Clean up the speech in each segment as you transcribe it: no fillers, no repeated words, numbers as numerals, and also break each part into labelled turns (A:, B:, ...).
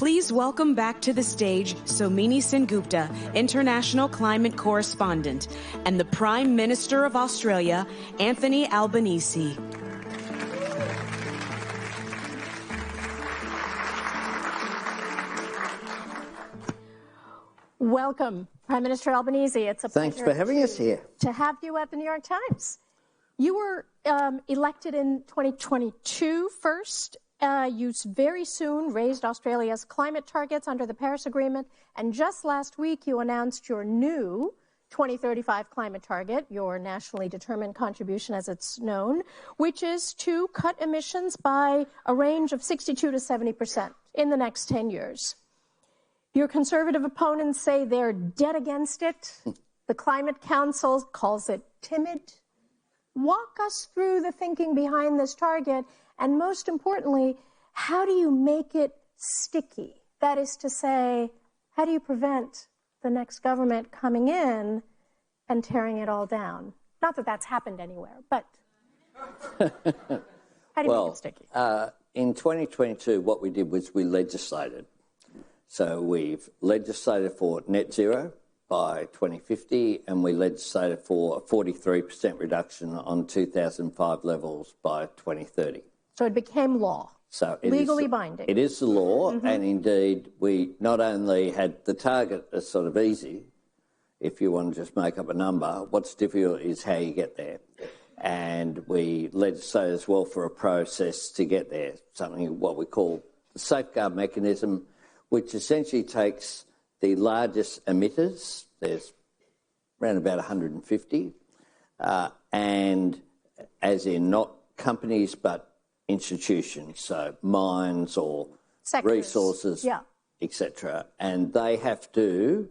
A: Please welcome back to the stage Somini Sengupta, International Climate Correspondent, and the Prime Minister of Australia, Anthony Albanese.
B: Welcome, Prime Minister Albanese. It's a
C: Thanks
B: pleasure
C: for having us here.
B: To have you at the New York Times. You were elected in 2022 first. You very soon raised Australia's climate targets under the Paris Agreement, and just last week you announced your new 2035 climate target, your nationally determined contribution as it's known, which is to cut emissions by a range of 62 to 70% in the next 10 years. Your Conservative opponents say they're dead against it. The Climate Council calls it timid. Walk us through the thinking behind this target, and most importantly, how do you make it sticky? That is to say, how do you prevent the next government coming in and tearing it all down? Not that that's happened anywhere, but how do you make it sticky?
C: In 2022, what we did was we legislated. So we've legislated for net zero by 2050, and we legislated for a 43% reduction on 2005 levels by 2030.
B: So it became law,
C: so
B: legally binding.
C: It is the law, and indeed we not only had the target as sort of easy, if you want to just make up a number, what's difficult is how you get there. And we legislated as well for a process to get there, something what we call the safeguard mechanism, which essentially takes the largest emitters, there's around about 150, and as in not companies but institutions, so mines or sectors, resources, etc. And they have to,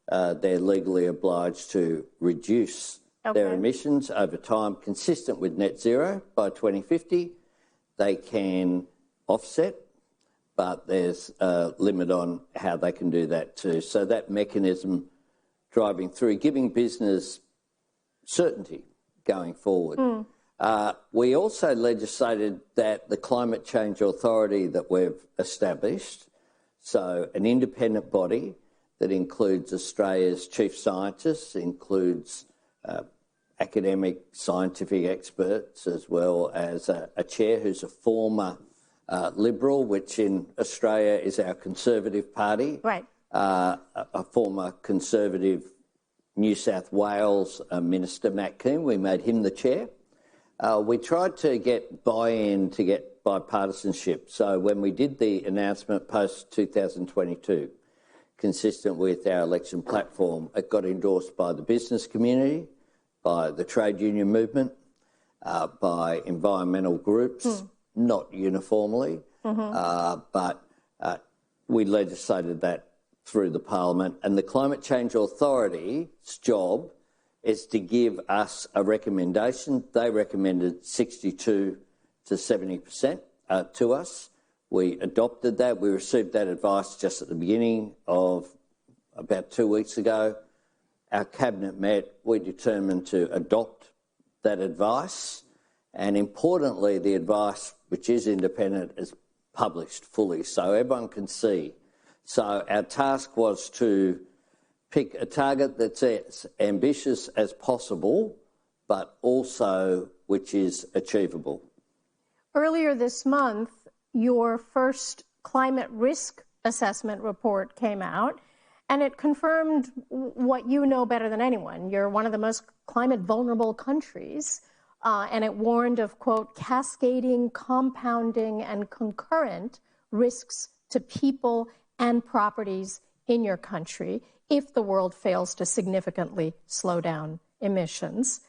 C: they're legally obliged to reduce their emissions over time, consistent with net zero by 2050. They can offset, but there's a limit on how they can do that too. So that mechanism driving through, giving business certainty going forward. We also legislated that the Climate Change Authority that we've established, so an independent body that includes Australia's chief scientists, includes academic scientific experts, as well as a chair who's a former Liberal, which in Australia is our Conservative Party,
B: right?
C: A former Conservative New South Wales Minister, Matt Keane, we made him the chair. We tried to get buy-in, to get bipartisanship. So when we did the announcement post-2022, consistent with our election platform, it got endorsed by the business community, by the trade union movement, by environmental groups, not uniformly, but we legislated that through the Parliament. And the Climate Change Authority's job is to give us a recommendation. They recommended 62 to 70% to us. We adopted that. We received that advice just at the beginning of about 2 weeks ago. Our Cabinet met. We determined to adopt that advice. And importantly, the advice, which is independent, is published fully so everyone can see. So our task was to pick a target that's as ambitious as possible, but also which is achievable.
B: Earlier this month, your first climate risk assessment report came out, and it confirmed what you know better than anyone. You're one of the most climate vulnerable countries, and it warned of, quote, cascading, compounding, and concurrent risks to people and properties in your country if the world fails to significantly slow down emissions.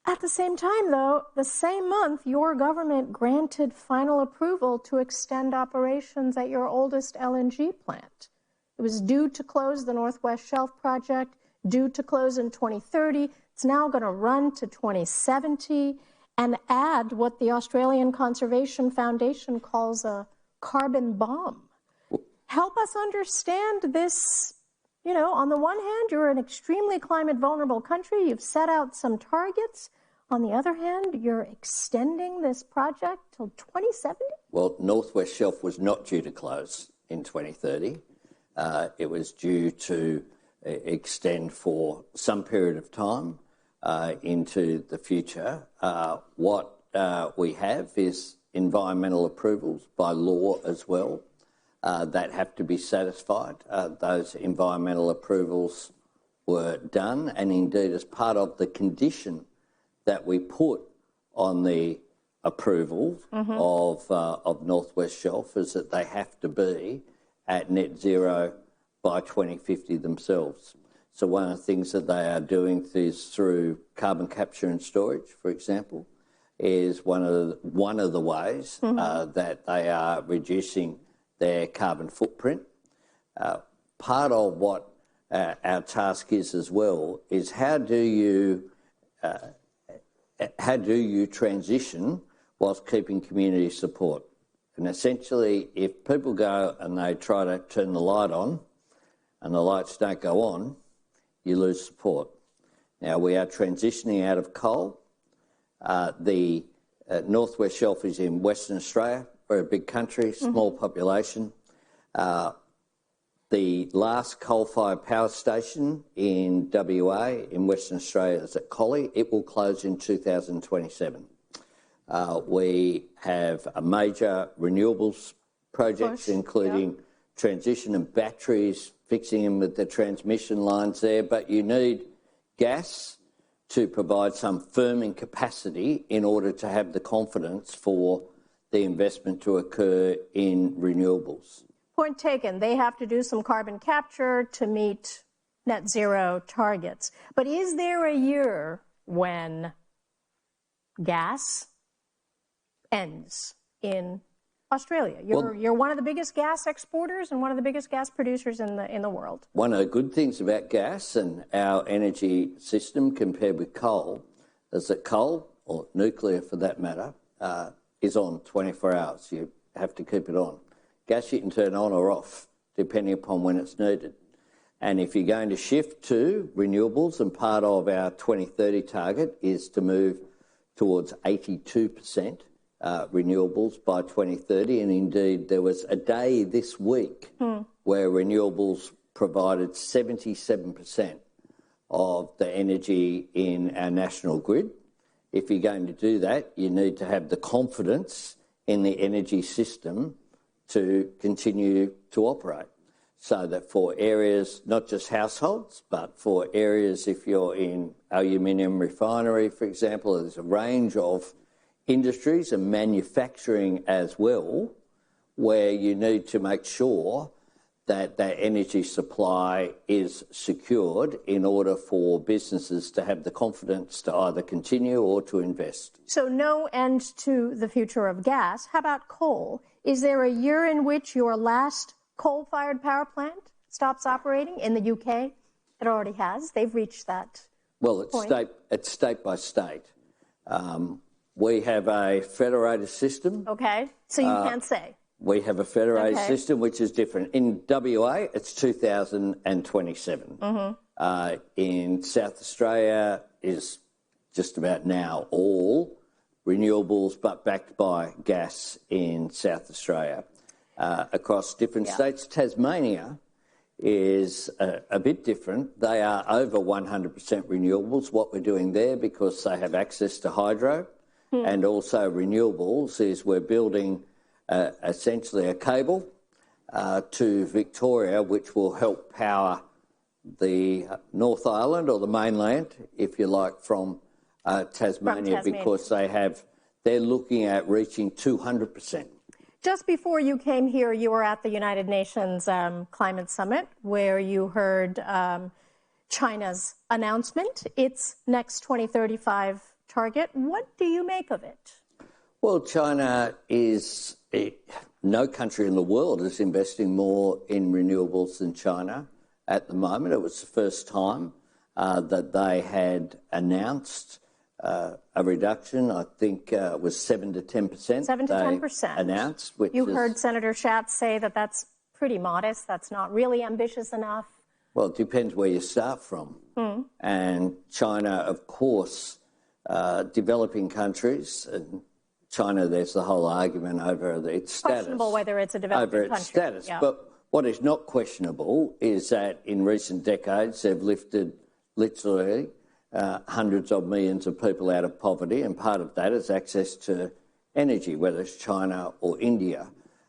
B: At the same time, though, the same month, your government granted final approval to extend operations at your oldest LNG plant. It was due to close, the Northwest Shelf project, due to close in 2030. It's now going to run to 2070 and add what the Australian Conservation Foundation calls a carbon bomb. Help us understand this. You know, on the one hand, you're an extremely climate vulnerable country. You've set out some targets. On the other hand, you're extending this project till 2070?
C: Well, Northwest Shelf was not due to close in 2030. It was due to extend for some period of time into the future. What we have is environmental approvals by law as well that have to be satisfied. Those environmental approvals were done, and indeed as part of the condition that we put on the approval of North West Shelf is that they have to be at net zero by 2050 themselves. So one of the things that they are doing is through carbon capture and storage, for example, is one of the ways that they are reducing their carbon footprint. Part of what our task is as well is how do you transition whilst keeping community support? And essentially, if people go and they try to turn the light on and the lights don't go on, you lose support. Now, we are transitioning out of coal. The North West Shelf is in Western Australia. We're a big country, small population. The last coal-fired power station in WA, in Western Australia, is at Collie. It will close in 2027. We have a major renewables projects, including transition and batteries, fixing them with the transmission lines there, but you need gas to provide some firming capacity in order to have the confidence for the investment to occur in renewables.
B: Point taken. They have to do some carbon capture to meet net zero targets. But is there a year when gas ends in Australia? You're one of the biggest gas exporters and one of the biggest gas producers in the world. One
C: of the good things about gas and our energy system compared with coal is that coal, or nuclear for that matter, is on 24 hours. You have to keep it on. Gas you can turn on or off, depending upon when it's needed. And if you're going to shift to renewables, and part of our 2030 target is to move towards 82% renewables by 2030, and indeed there was a day this week where renewables provided 77% of the energy in our national grid. If you're going to do that, you need to have the confidence in the energy system to continue to operate. So that for areas, not just households, but for areas, if you're in aluminium refinery, for example, there's a range of industries and manufacturing as well, where you need to make sure that that energy supply is secured in order for businesses to have the confidence to either continue or to invest.
B: So no end to the future of gas. How about coal? Is there a year in which your last coal-fired power plant stops operating? In the UK, it already has. They've reached that point.
C: It's state by state. We have a federated system.
B: Okay, so you can't say.
C: We have a federated system which is different. In WA, it's 2027. In South Australia is just about now all renewables, but backed by gas in South Australia. Across different states, Tasmania is a bit different. They are over 100% renewables. What we're doing there, because they have access to hydro and also renewables, is we're building essentially a cable to Victoria, which will help power the North Island, or the mainland, if you like, from Tasmania, because they're looking at reaching 200%.
B: Just before you came here, you were at the United Nations Climate Summit, where you heard China's announcement, its next 2035 target. What do you make of it?
C: Well, China is... no country in the world is investing more in renewables than China at the moment. It was the first time that they had announced a reduction. I think it was 7 to 10%.
B: 7 to 10%.
C: Announced.
B: You heard Senator Schatz say that that's pretty modest. That's not really ambitious enough.
C: Well, it depends where you start from. And China, of course, developing countries, and China, there's the whole argument over its status.
B: Questionable whether it's a developing country.
C: Over its status.
B: Yeah.
C: But what is not questionable is that in recent decades they've lifted literally hundreds of millions of people out of poverty, and part of that is access to energy, whether it's China or India,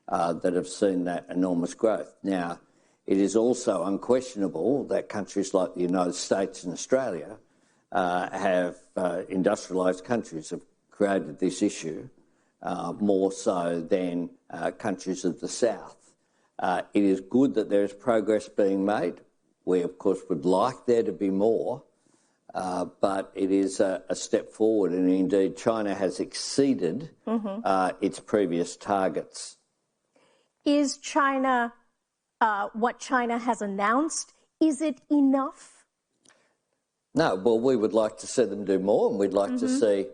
C: that have seen that enormous growth. Now, it is also unquestionable that countries like the United States and Australia industrialised countries have created this issue more so than countries of the South. It is good that there is progress being made. We, of course, would like there to be more, but it is a step forward, and indeed China has exceeded its previous targets.
B: Is China, what China has announced, is it enough?
C: No, well, we would like to see them do more, and we'd like to see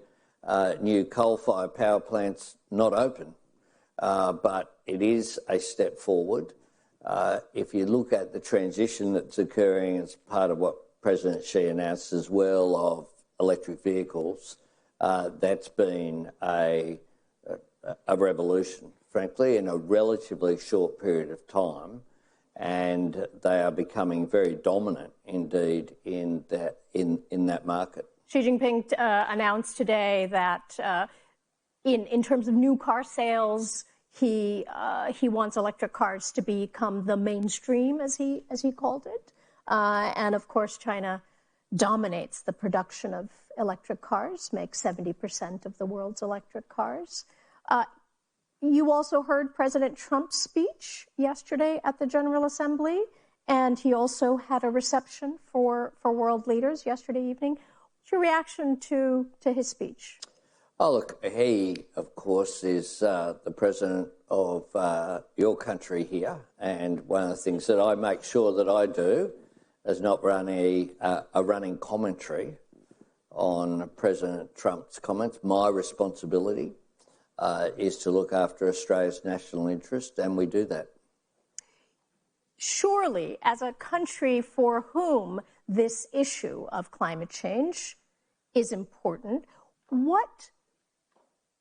C: new coal-fired power plants not open. But it is a step forward. If you look at the transition that's occurring as part of what President Xi announced as well of electric vehicles, that's been a revolution, frankly, in a relatively short period of time, and they are becoming very dominant indeed in that market.
B: Xi Jinping announced today that in terms of new car sales, he wants electric cars to become the mainstream, as he called it. And of course, China dominates the production of electric cars, makes 70% of the world's electric cars. You also heard President Trump's speech yesterday at the General Assembly, and he also had a reception for world leaders yesterday evening. What's your reaction to his speech?
C: Oh, look, he, of course, is the president of your country here, and one of the things that I make sure that I do is not run a running commentary on President Trump's comments. My responsibility is to look after Australia's national interest, and we do that.
B: Surely, as a country for whom this issue of climate change is important, what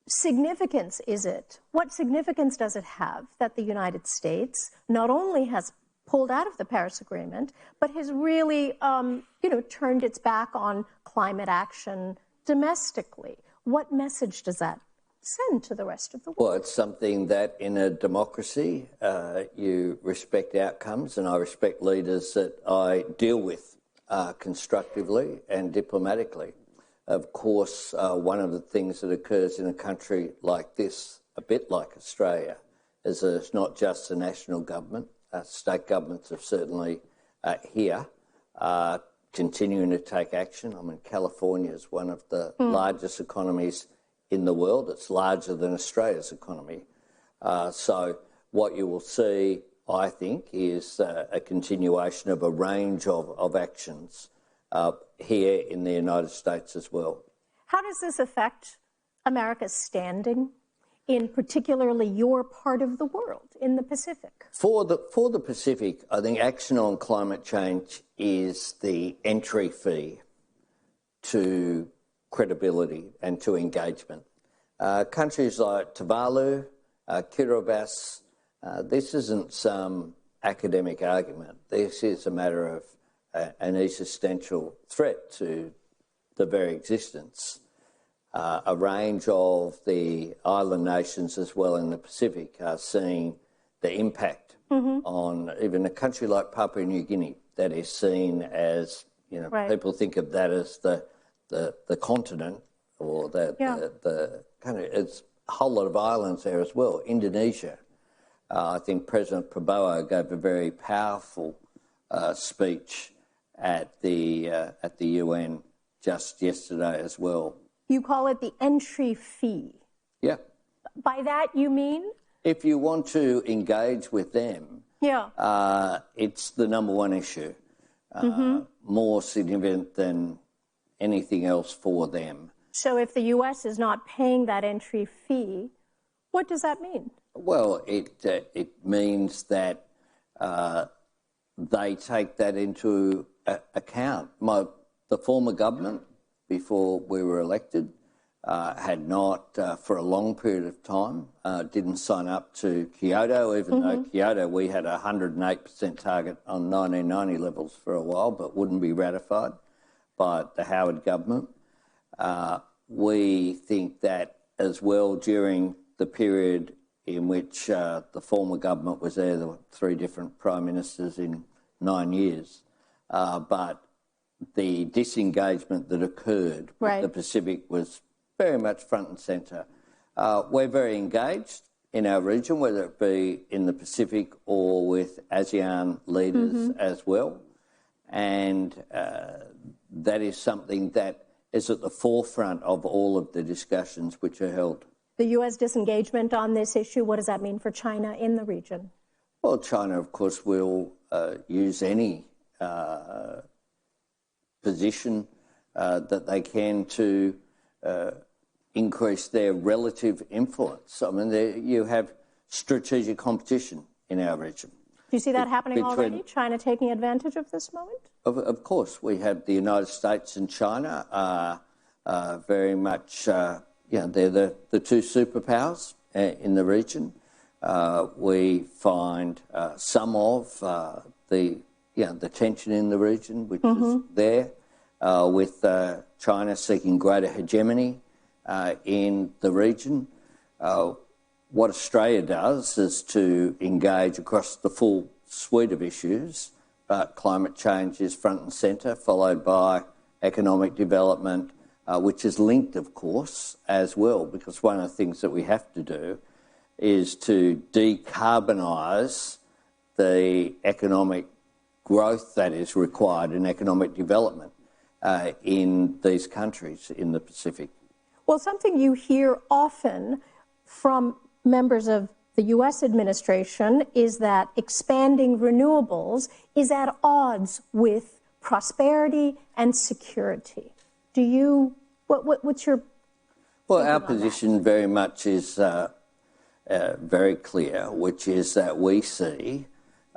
B: significance is it? What significance does it have that the United States not only has pulled out of the Paris Agreement, but has really, turned its back on climate action domestically? What message does that send to the rest of the world?
C: Well, it's something that in a democracy you respect outcomes, and I respect leaders that I deal with constructively and diplomatically. Of course, one of the things that occurs in a country like this, a bit like Australia, is that it's not just the national government. State governments have certainly here continuing to take action. I mean, California is one of the largest economies in the world. It's larger than Australia's economy. So what you will see, I think, is a continuation of a range of actions here in the United States as well.
B: How does this affect America's standing in particularly your part of the world, in the Pacific?
C: For the Pacific, I think action on climate change is the entry fee to credibility and to engagement. Countries like Tuvalu, Kiribati, this isn't some academic argument. This is a matter of an existential threat to the very existence. A range of the island nations as well in the Pacific are seeing the impact on even a country like Papua New Guinea that is seen as, people think of that as the continent or the country. It's a whole lot of islands there as well. Indonesia. I think President Prabowo gave a very powerful speech at the UN just yesterday as well.
B: You call it the entry fee.
C: Yeah.
B: By that you mean?
C: If you want to engage with them, it's the number one issue, more significant than anything else for them.
B: So if the U.S. is not paying that entry fee, what does that mean?
C: Well, it means that they take that into account. The former government, before we were elected, had not, for a long period of time, didn't sign up to Kyoto, even though Kyoto, we had a 108% target on 1990 levels for a while, but wouldn't be ratified by the Howard government. We think that as well, during the period in which the former government was there were 3 different prime ministers in 9 years, but the disengagement that occurred with the Pacific was very much front and centre. We're very engaged in our region, whether it be in the Pacific or with ASEAN leaders as well. And that is something that is at the forefront of all of the discussions which are held.
B: The U.S. disengagement on this issue, what does that mean for China in the region?
C: Well, China, of course, will use any position that they can to increase their relative influence. I mean, you have strategic competition in our region.
B: Do you see that happening already, China taking advantage of this moment?
C: Of course. We have the United States and China very much, they're the 2 superpowers in the region. We find some of the tension in the region, which is there, with China seeking greater hegemony in the region. What Australia does is to engage across the full suite of issues, but climate change is front and centre, followed by economic development, which is linked, of course, as well, because one of the things that we have to do is to decarbonise the economic growth that is required in economic development in these countries in the Pacific.
B: Well, something you hear often from members of the U.S. administration is that expanding renewables is at odds with prosperity and security. Do you, what's your...
C: Well, our position very much is very clear, which is that we see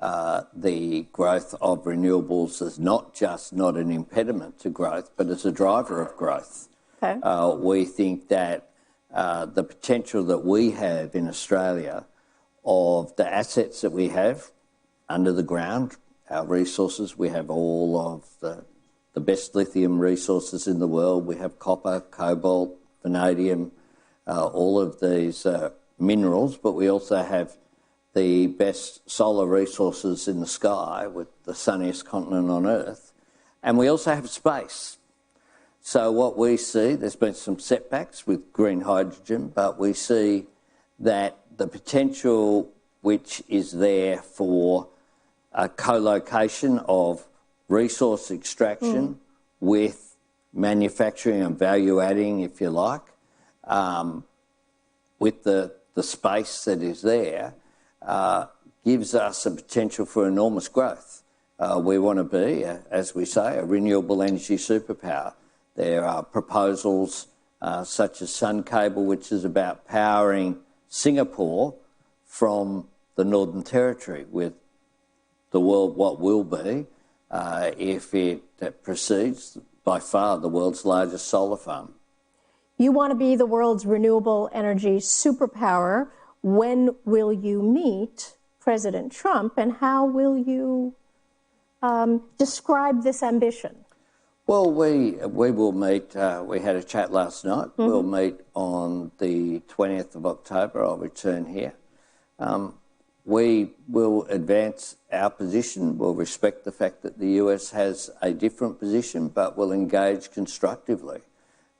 C: the growth of renewables as not an impediment to growth, but as a driver of growth.
B: Okay.
C: We think that the potential that we have in Australia of the assets that we have under the ground, our resources, we have all of the best lithium resources in the world. We have copper, cobalt, vanadium, all of these minerals, but we also have the best solar resources in the sky with the sunniest continent on Earth. And we also have space. So what we see, there's been some setbacks with green hydrogen, but we see that the potential which is there for a co-location of resource extraction with manufacturing and value adding, if you like, with the space that is there, gives us a potential for enormous growth. We want to be, as we say, a renewable energy superpower. There are proposals such as Sun Cable, which is about powering Singapore from the Northern Territory with the world what will be, if it proceeds, by far the world's largest solar farm.
B: You want to be the world's renewable energy superpower. When will you meet President Trump, and how will you describe this ambition?
C: Well, we will meet. We had a chat last night. We'll meet on the 20th of October. I'll return here. We will advance our position. We'll respect the fact that the US has a different position, but we'll engage constructively.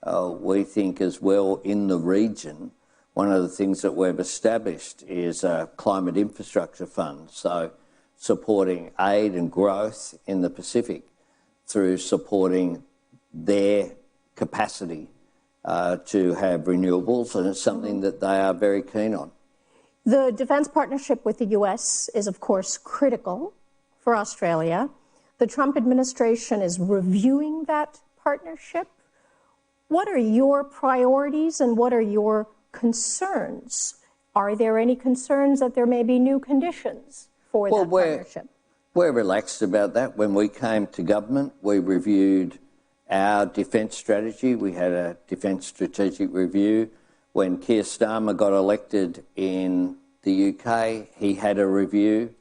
C: We think as well in the region, one of the things that we've established is a climate infrastructure fund, so supporting aid and growth in the Pacific through supporting their capacity to have renewables, and it's something that they are very keen on.
B: The defence partnership with the US is, of course, critical for Australia. The Trump administration is reviewing that partnership. What are your priorities and what are your concerns? Are there any concerns that there may be new conditions for that partnership?
C: We're relaxed about that. When we came to government, we reviewed our defence strategy. We had a defence strategic review. When Keir Starmer got elected in the UK, he had a review.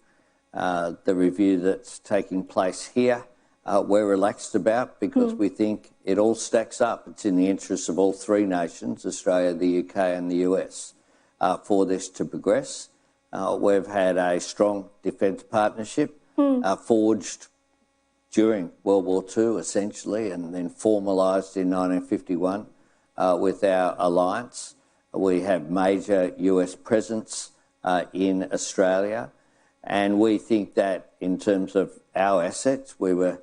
C: The review that's taking place here, we're relaxed about because we think it all stacks up. It's in the interests of all three nations, Australia, the UK and the US, for this to progress. We've had a strong defence partnership forged during World War II, essentially, and then formalised in 1951 with our alliance. We have major US presence in Australia, and we think that in terms of our assets, we were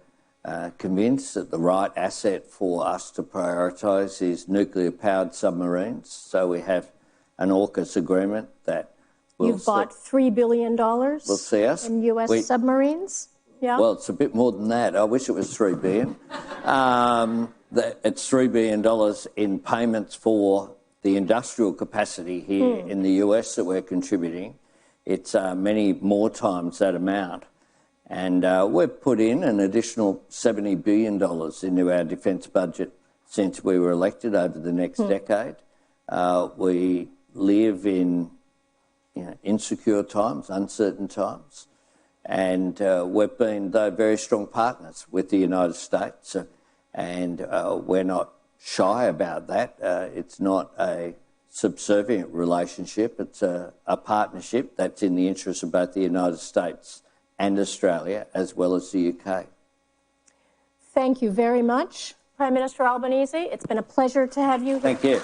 C: convinced that the right asset for us to prioritise is nuclear-powered submarines. So we have an AUKUS agreement that will
B: You've bought $3 billion
C: will see us.
B: in US submarines? Yeah.
C: Well, it's a bit more than that. I wish it was $3 billion. It's $3 billion in payments for the industrial capacity here in the US that we're contributing. It's many more times that amount. And we've put in an additional $70 billion into our defence budget since we were elected over the next decade. We live in insecure times, uncertain times. And we've been, though, very strong partners with the United States, and we're not shy about that. It's not a subservient relationship. It's a partnership that's in the interest of both the United States and Australia, as well as the UK.
B: Thank you very much, Prime Minister Albanese. It's been a pleasure to have you here.
C: Thank you.